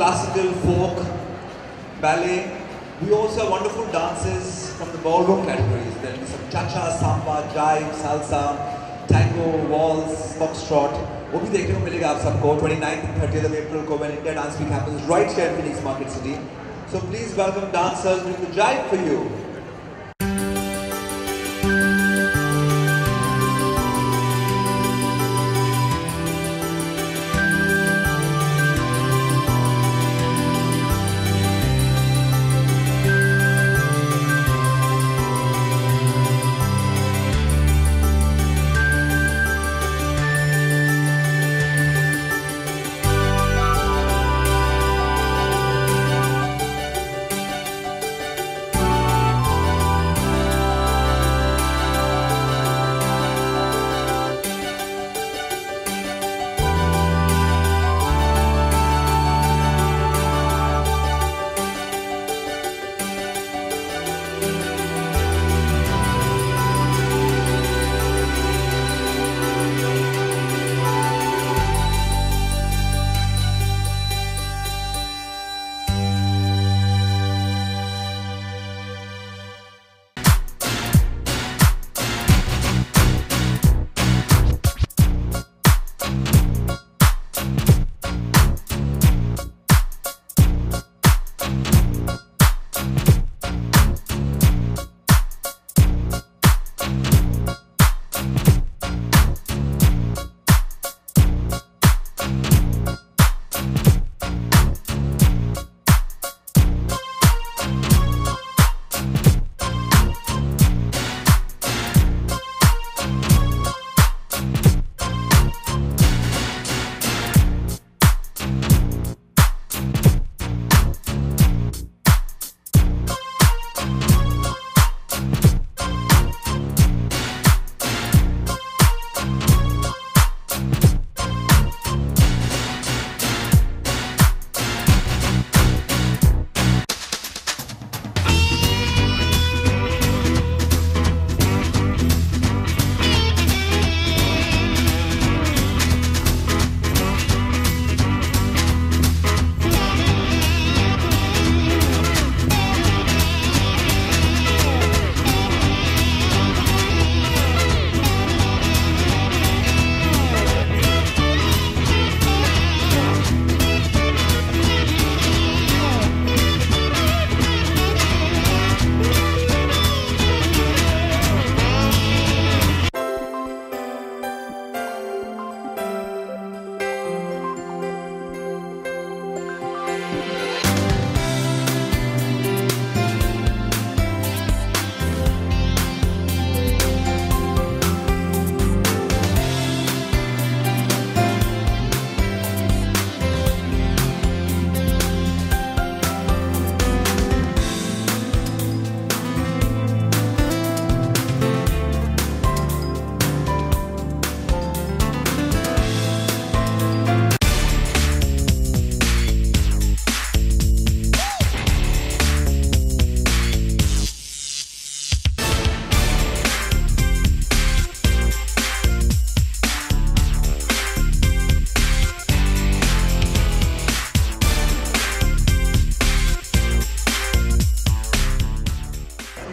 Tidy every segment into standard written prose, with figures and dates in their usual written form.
classical, folk, ballet. We also have wonderful dances from the ballroom categories. There will be some cha-cha, samba, jive, salsa, tango, waltz, foxtrot. वो भी देखने को मिलेगा आप सबको 29th and 30th of April को when India Dance Week happens right here in Phoenix Market City. So please welcome dancers doing the jive for you.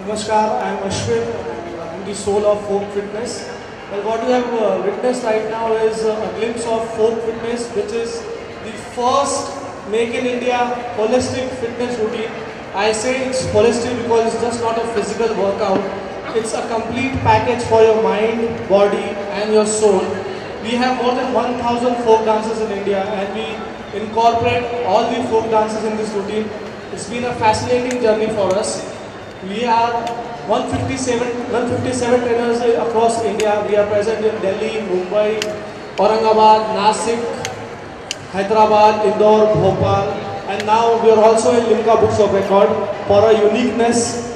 Namaskar, I am Ashwin. I am the soul of folk fitness. Well, what you have witnessed right now is a glimpse of folk fitness, which is the first Make in India holistic fitness routine. I say it's holistic because it's just not a physical workout. It's a complete package for your mind, body and your soul. We have more than 1,000 folk dances in India and we incorporate all the folk dances in this routine. It's been a fascinating journey for us. We are 157 trainers across India. We are present in Delhi, Mumbai, Aurangabad, Nasik, Hyderabad, Indore, Bhopal, and now we are also in Limca Books of Record for our uniqueness.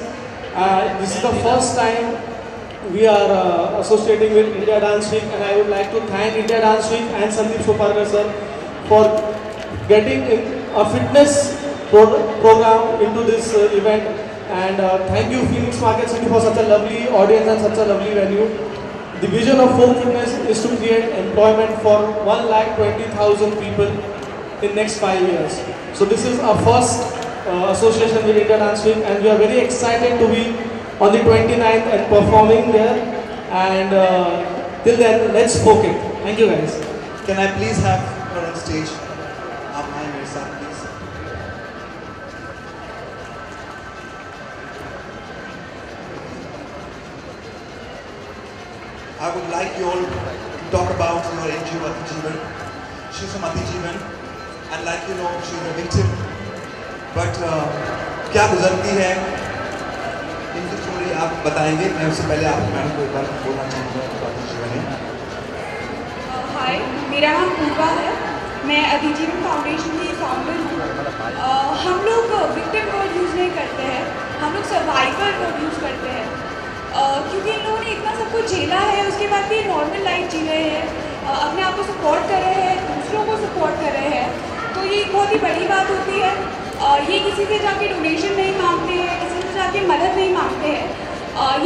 This is the first time we are associating with India Dance Week, and I would like to thank India Dance Week and Sandeep Soparkar sir for getting a fitness program into this event. And thank you Phoenix Market City for such a lovely audience and such a lovely venue. The vision of folk fitness is to create employment for 1,20,000 people in next 5 years. So this is our first association with India Dance Week, and we are very excited to be on the 29th and performing there. And till then, let's smoke it. Thank you guys. Can I please have her on stage? Amna Mirza, please. I would like you all to talk about your NGO Ati Jeevan. She's from Ati Jeevan, and like you know, she's a victim. But क्या गुजरती है इनकी story आप बताएंगे. मैं उससे पहले आप मैडम को एक बार बोलना चाहूँगा Ati Jeevan है. हाय, मेरा नाम पूर्वा है. मैं अति जीवन फाउंडेशन की फाउंडर हूँ. हम लोग विक्टिम वर्ड यूज़ नहीं करते हैं, हम लोग सर्वाइवर वर्ड यूज़ करते हैं. क्योंकि इन लोगों ने इतना सब कुछ झेला है, उसके बाद भी नॉर्मल लाइफ जी रहे हैं, अपने आप को सपोर्ट कर रहे हैं, दूसरों को सपोर्ट कर रहे हैं. तो ये एक बहुत ही बड़ी बात होती है. ये किसी से जाके डोनेशन नहीं मांगते हैं, किसी से जाके मदद नहीं मांगते हैं.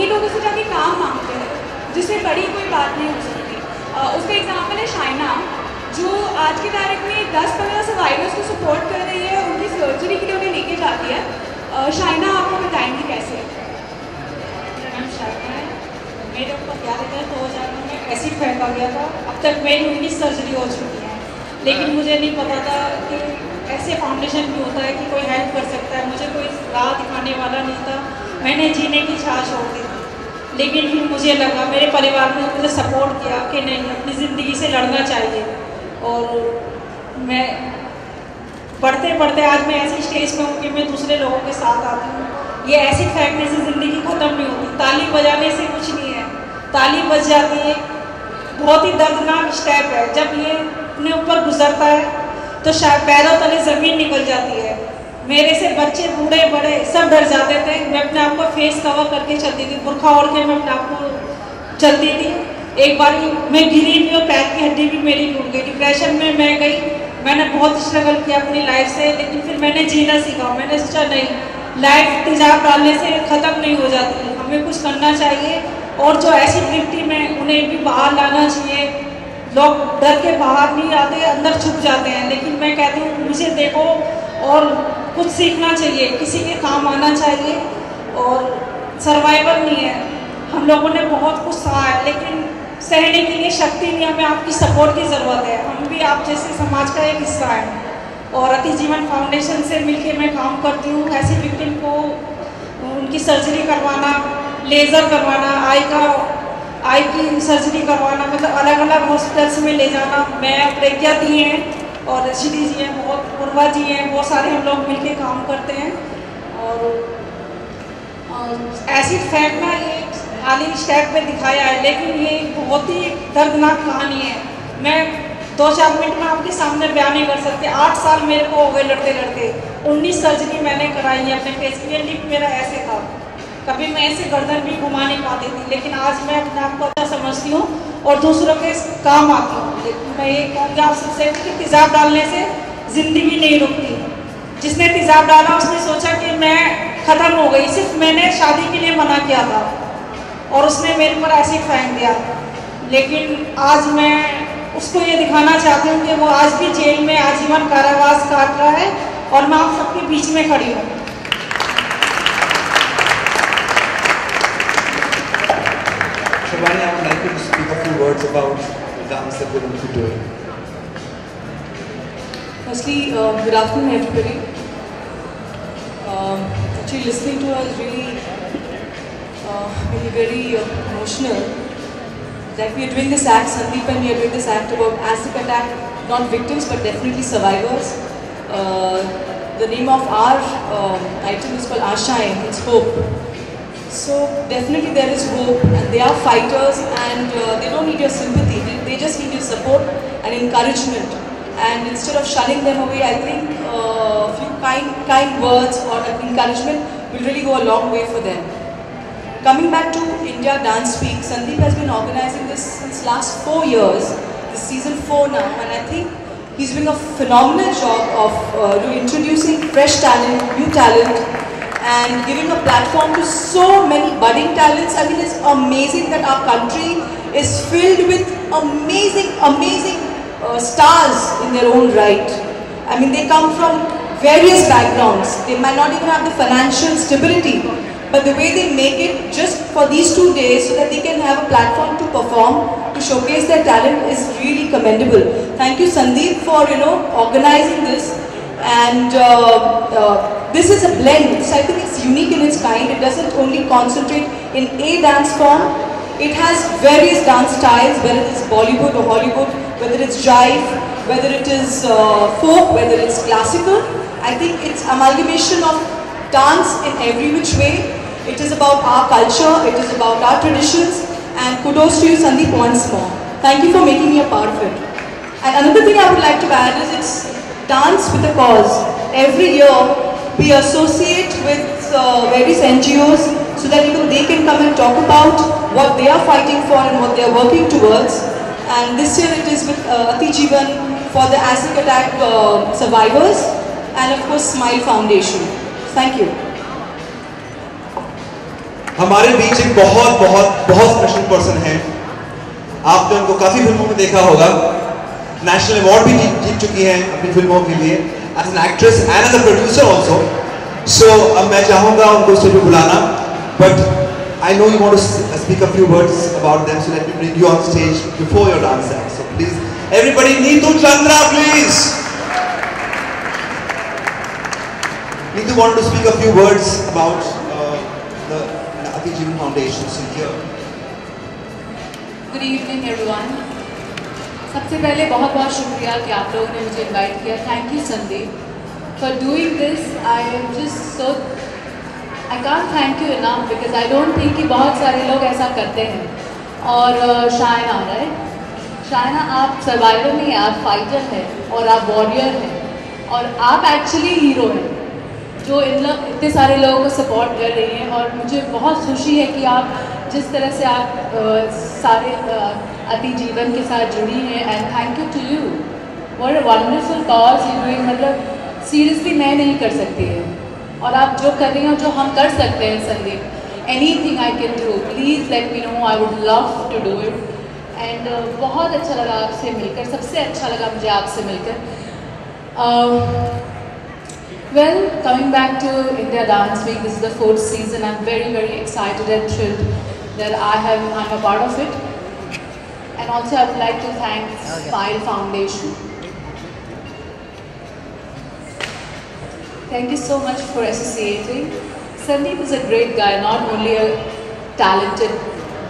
ये लोगों से जाके काम मांगते हैं, जिससे बड़ी कोई बात नहीं हो सकती. उसका एग्जाम्पल है शाइना, जो आज की तारीख में 10-15 सर्वाइवर्स को सपोर्ट कर रही है, उनकी सर्जरी के लिए उन्हें लेके जाती है. शाइना, आपको बताएंगे कैसे? मेरा नाम शाइना है. मेरे ऊपर क्या रहता है, 2000 में एसिड फेंका गया था. अब तक मेरी उनकी सर्जरी हो चुकी है, लेकिन मुझे नहीं पता था कि ऐसे फाउंडेशन भी होता है कि कोई हेल्प कर सकता है. मुझे कोई राह दिखाने वाला नहीं था. मैंने जीने की चाह छोड़ दी थी, लेकिन फिर मुझे लगा, मेरे परिवार ने मुझे सपोर्ट किया कि नहीं, अपनी ज़िंदगी से लड़ना चाहिए. और मैं बढ़ते बढ़ते आज मैं ऐसी स्टेज पे हूँ कि मैं दूसरे लोगों के साथ आती हूँ. ये एसिड फेंकने से ज़िंदगी ख़त्म नहीं होती, ताली बजाने से कुछ नहीं है. ताली बज जाती है, बहुत ही दर्दनाक स्टेप है. जब ये अपने ऊपर गुजरता है तो शायद पैरों तले ज़मीन निकल जाती है. मेरे से बच्चे, बूढ़े बड़े सब डर जाते थे. मैं अपने आप को फेस कवर करके चलती थी, बुर्खा ओढ़ के मैं अपने आप को चलती थी. एक बार मैं गिरी भी और पैर की हड्डी भी मेरी टूट गई. डिप्रेशन में मैं गई. मैंने बहुत स्ट्रगल किया अपनी लाइफ से, लेकिन फिर मैंने जीना सीखा. मैंने सोचा नहीं, लाइफ तेजाब डालने से ख़त्म नहीं हो जाती, हमें कुछ करना चाहिए. और जो ऐसी विक्टिम है उन्हें भी बाहर लाना चाहिए. लोग डर के बाहर नहीं आते, अंदर छुप जाते हैं. लेकिन मैं कहती हूँ, मुझे देखो और कुछ सीखना चाहिए, किसी के काम आना चाहिए. और सर्वाइवर नहीं है, हम लोगों ने बहुत कुछ सहा है, लेकिन सहने के लिए शक्ति नहीं. हमें आपकी सपोर्ट की ज़रूरत है. हम भी आप जैसे समाज का एक हिस्सा हैं. और अति जीवन फाउंडेशन से मिलके मैं काम करती हूँ. ऐसी विक्टिम को उनकी सर्जरी करवाना, लेज़र करवाना, आई की सर्जरी करवाना, मतलब अलग अलग हॉस्पिटल्स में ले जाना. मैं प्रज्ञा दी हैं और रशीदी जी हैं, बहुत पूर्वा जी हैं, बहुत सारे हम लोग मिलके काम करते हैं. और एसिड फेंकना ये खाली स्टेप पे दिखाया है, लेकिन ये बहुत ही दर्दनाक कहानी है. मैं 2-4 मिनट में आपके सामने बयान नहीं कर सकते. 8 साल मेरे को हो गए लड़ते लड़ते. 19 सर्जरी मैंने कराई है अपने फेस की. लिप मेरा ऐसे था, कभी मैं ऐसे गर्दन भी घुमा नहीं पाती थी, लेकिन आज मैं अपने आप को अच्छा समझती हूँ और दूसरों के काम आती हूँ. लेकिन मैं ये कहूँगी आप सबसे कि तेज़ाब डालने से ज़िंदगी नहीं रुकती. जिसने तेज़ाब डाला उसने सोचा कि मैं ख़त्म हो गई. सिर्फ मैंने शादी के लिए मना किया था और उसने मेरे पर एसिड फेंक दिया. लेकिन आज मैं उसको ये दिखाना चाहती हूँ कि वो आज भी जेल में आजीवन कारावास काट रहा है और मैं आप सबके बीच में खड़ी हूँ. Shivani, I would like you to speak a few words about the dance that we're going to be doing. Firstly, good afternoon everybody. Actually listening to her is really made me very emotional that we are doing this act, Sandeep and we are doing this act about acid attack, not victims but definitely survivors. The name of our item is called Asha'ain, it's hope. So definitely there is hope, and they are fighters, and they don't need your sympathy, they just need your support and encouragement. And instead of shunning them away, I think a few kind words or encouragement will really go a long way for them. Coming back to India Dance Week, Sandeep has been organizing this since last 4 years, this season 4 now, and I think he's doing a phenomenal job of introducing fresh talent, new talent, and giving a platform to so many budding talents. I mean, it's amazing that our country is filled with amazing stars in their own right. I mean, they come from various backgrounds. They might not even have the financial stability, but the way they make it just for these 2 days so that they can have a platform to perform, to showcase their talent is really commendable. Thank you, Sandeep, for organizing this. And this is a blend. So I think it's unique in its kind. It doesn't only concentrate in a dance form. It has various dance styles, whether it's Bollywood or Hollywood, whether it's jive, whether it is folk, whether it's classical. I think it's amalgamation of dance in every which way. It is about our culture, it is about our traditions, and kudos to you, Sandeep, once more. Thank you for making me a part of it. And another thing I would like to add is it's dance with a cause. Every year we associate with various NGOs so that they can come and talk about what they are fighting for and what they are working towards. And this year it is with Ati Jeevan for the acid attack survivors, and of course Smile Foundation. Thank you. हमारे बीच एक बहुत special person है. आपने उनको काफी फिल्मों में देखा होगा. नेशनल अवार्ड भी जीत चुकी हैं अपनी फिल्मों के लिए as an actress and as a producer also. So अब मैं चाहूंगा उनको स्टेज पे बुलाना, but I know you want to speak a few words about them, so let me bring you on stage before your dance act. So please, everybody, Neetu Chandra, please. Neetu wanted to speak a few words about the Ati Jeevan Foundation. So here. Good evening, everyone. सबसे पहले बहुत बहुत शुक्रिया कि आप लोगों ने मुझे इनवाइट किया. Thank you, Sandeep, for doing this. I am just so I can't thank you enough because I don't think कि बहुत सारे लोग ऐसा करते हैं. और शायना, राइट? शायना, आप सर्वाइवर नहीं हैं, आप फाइटर हैं और आप वॉरियर हैं और आप एक्चुअली हीरो हैं जो इतने सारे लोगों को सपोर्ट कर रही हैं. और मुझे बहुत खुशी है कि आप जिस तरह से आप सारे अति जीवन के साथ जुड़ी हैं. And thank you to you. What a wonderful cause you doing. मतलब सीरियसली मैं नहीं कर सकती है और आप जो कर रही हो, जो हम कर सकते हैं Sandeep, anything I can do, please let me know. I would love to do it. And बहुत अच्छा लगा आपसे मिलकर. सबसे अच्छा लगा मुझे आपसे मिलकर. Well, coming back to India Dance Week, this is the 4th season. I'm very, very excited and thrilled that I'm a part of it. And also I would like to thank Smile Foundation. Thank you so much for associating. Sandeep is a great guy, not only a talented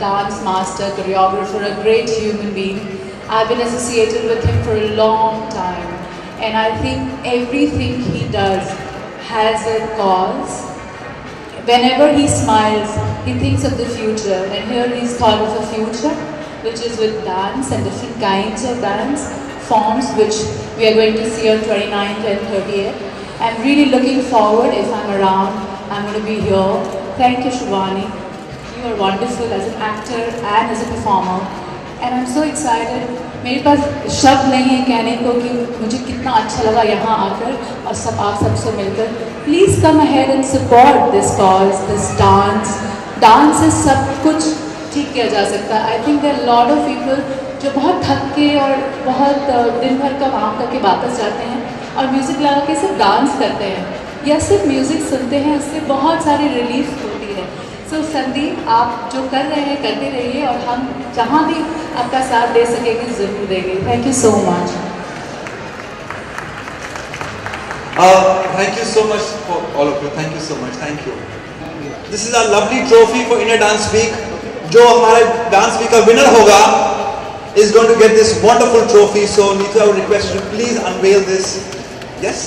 dance master, choreographer, a great human being. I've been associated with him for a long time. And I think everything he does has a cause. Whenever he smiles, he thinks of the future. And here he's thought of a future, which is with dance and different kinds of dance forms, which we are going to see on 29th and 30th. I'm really looking forward. If I'm around, I'm going to be here. Thank you, Shivani. You are wonderful as an actor and as a performer. And I'm so excited. मेरे पास शब्द नहीं है कहने को कि मुझे कितना अच्छा लगा यहाँ आकर और आप सबसे मिलकर. Please come ahead and support this cause, this dance. Dance से सब कुछ ठीक किया जा सकता है. I think there are a lot of people जो बहुत थक के और बहुत दिन भर का काम करके वापस जाते हैं और म्यूज़िक लगा के सिर्फ डांस करते हैं या सिर्फ म्यूज़िक सुनते हैं. उससे बहुत सारी रिलीफ होती है. सो संदीप, आप जो कर रहे हैं करते रहिए और हम जहाँ भी आपका साथ दे सकेंगे ज़रूर देंगे. Thank you so much. Thank you so much for all of you. Thank you so much. Thank you. This is our lovely trophy for India Dance Week. जो हमारे Dance Week का winner होगा is going to get this wonderful trophy. So Neetu, I would request you to please unveil this. Yes.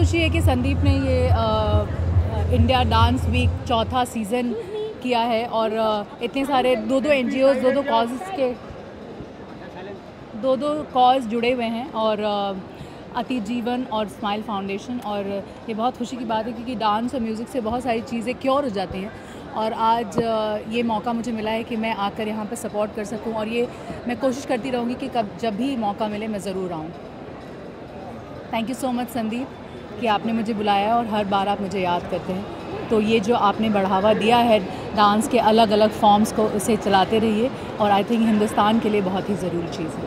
खुशी है कि संदीप ने ये India dance week चौथा सीज़न किया है और इतने सारे दो NGOs दो कॉज जुड़े हुए हैं और अति जीवन और स्माइल फाउंडेशन। और ये बहुत खुशी की बात है क्योंकि डांस और म्यूज़िक से बहुत सारी चीज़ें क्योर हो जाती हैं और आज ये मौका मुझे मिला है कि मैं आकर यहाँ पर सपोर्ट कर सकूँ और ये मैं कोशिश करती रहूँगी कि जब भी मौका मिले मैं ज़रूर आऊँ। Thank you so much Sandeep कि आपने मुझे बुलाया और हर बार आप मुझे याद करते हैं। तो ये जो आपने बढ़ावा दिया है डांस के अलग अलग फॉर्म्स को, उसे चलाते रहिए और आई थिंक हिंदुस्तान के लिए बहुत ही ज़रूरी चीज़ है।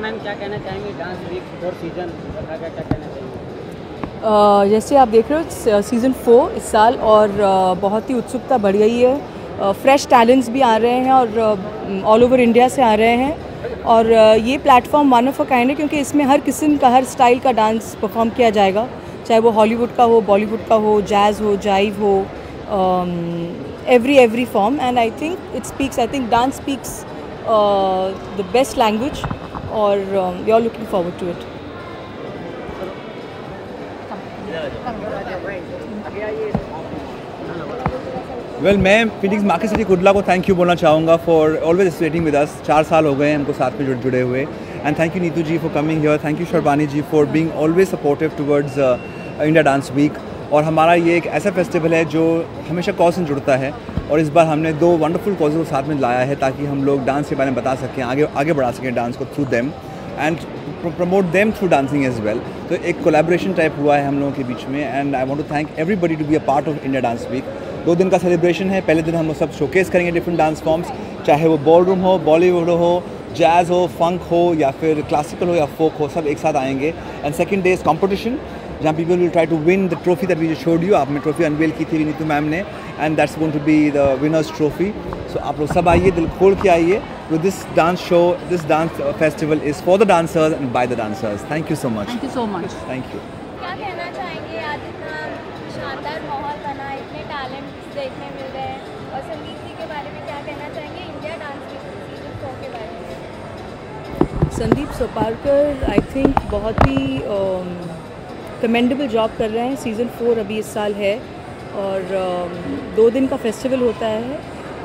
मैम क्या कहना चाहेंगे डांस वीक 4 सीज़न क्या कहना चाहेंगे? जैसे आप देख रहे हो सीज़न 4 इस साल और बहुत ही उत्सुकता बढ़ गई है। फ्रेश टैलेंट्स भी आ रहे हैं और ऑल ओवर इंडिया से आ रहे हैं और ये platform one of a kind है क्योंकि इसमें हर किस्म का, हर स्टाइल का डांस परफॉर्म किया जाएगा, चाहे वो हॉलीवुड का हो, बॉलीवुड का हो, जैज़ हो, जाइव हो, every form. And I think dance speaks the best language और we are looking forward to it. Well मैं फिनिक्स मार्केट सिटी कुडला को थैंक यू बोलना चाहूँगा for always associating with us. 4 साल हो गए हैं हमको साथ में जुड़े हुए। And thank you Neetu ji for coming here, thank you Sharbani ji for being always supportive towards India dance week. और हमारा ये एक ऐसा फेस्टिवल है जो हमेशा कॉज से जुड़ता है और इस बार हमने 2 वंडरफुल कॉजेज़ को साथ में लाया है ताकि हम लोग डांस के बारे में बता सकें, आगे बढ़ा सकें डांस को through them and promote them through dancing as well. तो एक कोलैबोरेशन टाइप हुआ है हम लोगों के बीच में and I want to thank everybody to be a part of India dance week. 2 दिन का सेलिब्रेशन है। पहले दिन हम लोग सब शोकेस करेंगे डिफरेंट डांस फॉर्म्स, चाहे वो बॉल रूम हो, बॉलीवुड हो, जैज़ हो, फंक हो या फिर क्लासिकल हो या फोक हो, सब एक साथ आएंगे। And second day is competition जहाँ people will try to win the trophy that we just showed you. आपने ट्रॉफी अनवेल की थी नीतू मैम ने and that's going to be the winners trophy. So आप लोग सब आइए, दिल खोल के आइए। तो this dance show, this dance festival is for the dancers and by the dancers. Thank you so much. Thank you so much. Thank you. क्या कहना चाहेंगे, आज इतना शानदार माहौल बना, इतने टैलेंट्स देखने मिल रहे हैं और संदीप जी के बारे में क्या कहना चाहेंगे इंडिया डांस सीजन 4 के बारे में? संदीप सोपारकर आई थिंक बहुत ही कमेंडेबल जॉब कर रहे हैं। सीज़न 4 अभी इस साल है और 2 दिन का फेस्टिवल होता है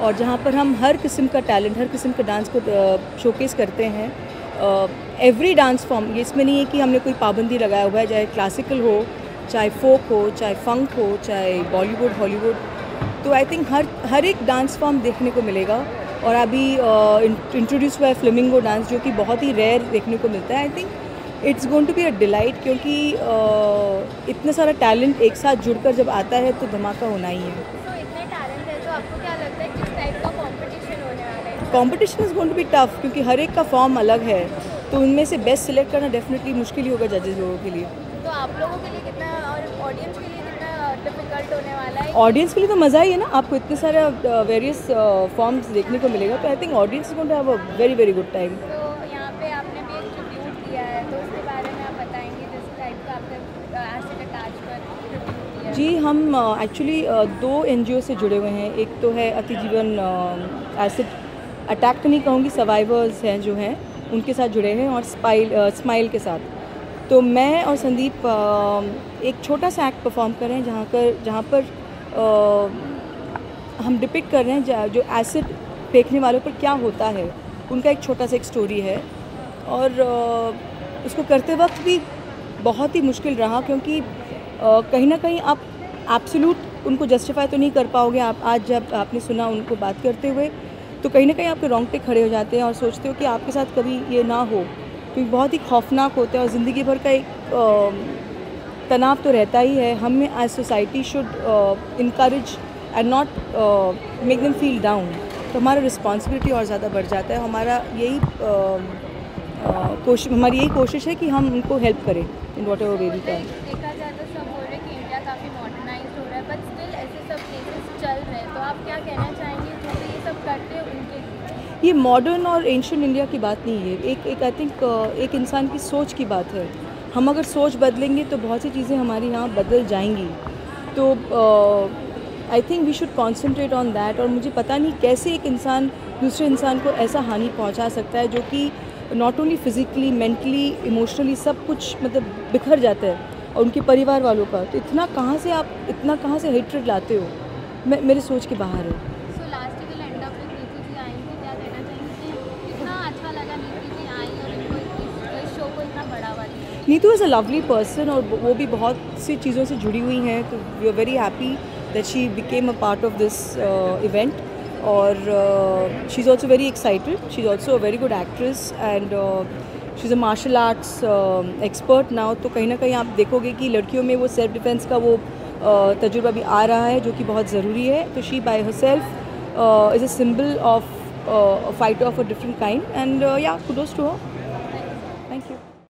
और जहाँ पर हम हर किस्म का टैलेंट, हर किस्म का डांस को शोकेस करते हैं। एवरी डांस फॉर्म, ये इसमें नहीं है कि हमने कोई पाबंदी लगाया हुआ है, चाहे क्लासिकल हो, चाहे फोक हो, चाहे फंक हो, चाहे बॉलीवुड, हॉलीवुड। तो आई थिंक हर एक डांस फॉर्म देखने को मिलेगा और अभी इंट्रोड्यूस हुआ है फ्लेमिंगो डांस जो कि बहुत ही रेयर देखने को मिलता है। I think it's going to be a delight क्योंकि इतना सारा टैलेंट एक साथ जुड़कर जब आता है तो धमाका होना ही है। तो इतने टैलेंट है तो आपको क्या लगता है किस टाइप का कंपटीशन होने वाला है? Competition is going to be tough क्योंकि हर एक का फॉर्म अलग है तो उनमें से बेस्ट सिलेक्ट करना डेफिनेटली मुश्किल ही होगा जजेस लोगों के लिए। तो आप लोगों के लिए कितना और ऑडियंस के लिए कितना डिफिकल्ट होने वाला है? ऑडियंस के लिए तो मज़ा ही है ना, आपको इतने सारे वेरियस फॉर्म्स देखने को मिलेगा तो I think audience is going to have a very very good time. तो यहाँ पे आपने भी एक ट्रिब्यूट दिया है तो उसके बारे में आप बताएंगे, जिस टाइप का आपने एसिड अटैच पर ट्रिब्यूट दिया? जी, हम एक्चुअली 2 NGO से जुड़े हुए हैं। एक तो है अति जीवन एसिड अटैक तो नहीं कहूँगी, सर्वाइवर्स हैं जो हैं उनके साथ जुड़े हैं और स्माइल के साथ। तो मैं और संदीप एक छोटा सा एक्ट परफॉर्म कर रहे हैं जहाँ पर हम डिपिक्ट कर रहे हैं जो एसिड फेंकने वालों पर क्या होता है, उनका एक छोटा सा एक स्टोरी है। और उसको करते वक्त भी बहुत ही मुश्किल रहा क्योंकि कहीं ना कहीं आप एब्सोल्यूट उनको जस्टिफाई तो नहीं कर पाओगे। आप आज जब आपने सुना उनको बात करते हुए तो कहीं ना कहीं आपके रोंगटे खड़े हो जाते हैं और सोचते हो कि आपके साथ कभी ये ना हो क्योंकि बहुत ही खौफनाक होता है और ज़िंदगी भर का एक तनाव तो रहता ही है। हम as society should encourage and not make them feel down. तो हमारा रिस्पॉन्सिबिलिटी और ज़्यादा बढ़ जाता है। हमारा यही हमारी यही कोशिश है कि हम उनको हेल्प करें in whatever way we can. देखा जाए तो सब बोल रहे हैं कि इंडिया काफ़ी मॉडर्नाइज हो रहा है बट स्टिल ऐसे सब केसेस चल रहे हैं, तो आप क्या कहना चाहेंगे जो भी ये सब करते हैं उनके लिए? ये मॉडर्न और एंशिएंट इंडिया की बात नहीं है, एक आई थिंक एक इंसान की सोच की बात है। हम अगर सोच बदलेंगे तो बहुत सी चीज़ें हमारी यहाँ बदल जाएंगी। तो I think we should concentrate on that. और मुझे पता नहीं कैसे एक इंसान दूसरे इंसान को ऐसा हानि पहुँचा सकता है जो कि not only physically, mentally, emotionally सब कुछ मतलब बिखर जाता है, और उनके परिवार वालों का। तो इतना कहाँ से हेट्रेड लाते हो, मेरे सोच के बाहर है। So last will end up with Neetu ji आएंगी, क्या कहना चाहेंगे? कितना अच्छा लगा नीतू जी आई और इनको इस शो को इतना बढ़ावा दिया। Neetu is a lovely person और वो भी बहुत सी चीज़ों से जुड़ी हुई हैं, तो we are very happy that she became a part of this event. और she is also very excited, she is also a very good actress and she is a martial arts expert now. तो कहीं ना कहीं आप देखोगे कि लड़कियों में वो सेल्फ डिफेंस का वो तजुर्बा भी आ रहा है, जो कि बहुत ज़रूरी है। तो she by herself is a symbol of fighter of a different kind and yeah kudos to her. Thank you.